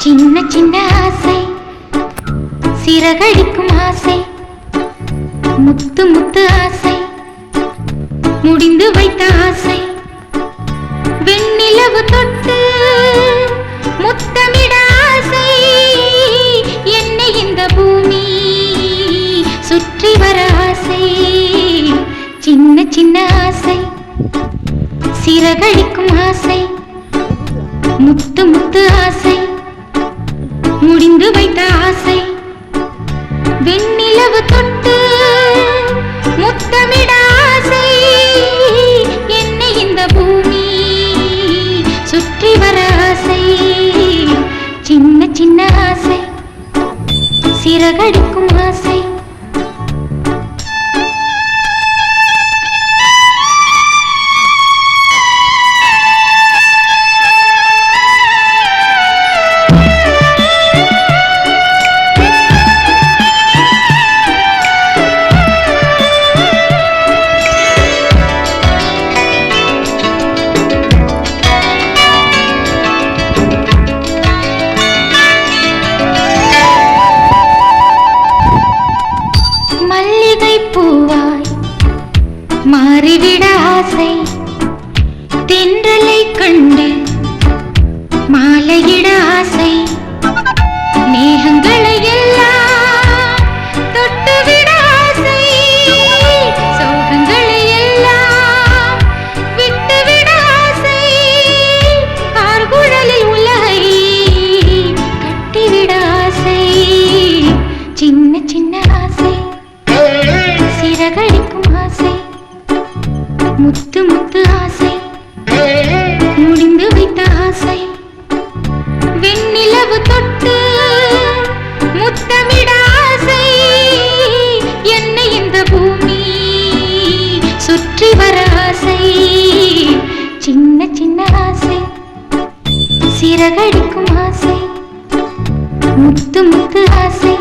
சின்ன சின்ன ஆசை, சிறகடிக்கும் ஆசை, முத்து முத்து ஆசை, முடிந்து வைத்த ஆசை, வெண்ணிலவு தொட்டு முத்தமிட ஆசை, என்னை இந்த பூமி சுற்றி வர ஆசை. சின்ன சின்ன ஆசை, சிறகடிக்கும் ஆசை, முத்து முத்து ஆசை, முடிந்து வைத்த ஆசை, வெண்ணிலவு தொட்டு முத்தமிட ஆசை, என்னை இந்த பூமி சுற்றி வர ஆசை. சின்ன சின்ன ஆசை, சிறகடிக்கும் ஆசை. பூவாய் மாறிவிட ஆசை, தென்றலை கண்டு மாலையிட ஆசை, மேகங்களை எல்லாம் தொட்டுவிட ஆசை, சோகங்களை எல்லாம் விட்டுவிட ஆசை, ஆர்குழலில் உலகை கட்டிவிட ஆசை. சின்ன சின்ன ஆசை, சிறகடிக்கும் ஆசை, முத்து முத்து ஆசை, முடிந்து வைத்த ஆசை, வெண்ணிலவு தொட்டு முத்தமிட ஆசை, என்னை இந்த பூமி சுற்றி வர ஆசை. சின்ன சின்ன ஆசை, சிறகடிக்கும் ஆசை, முத்து முத்து ஆசை.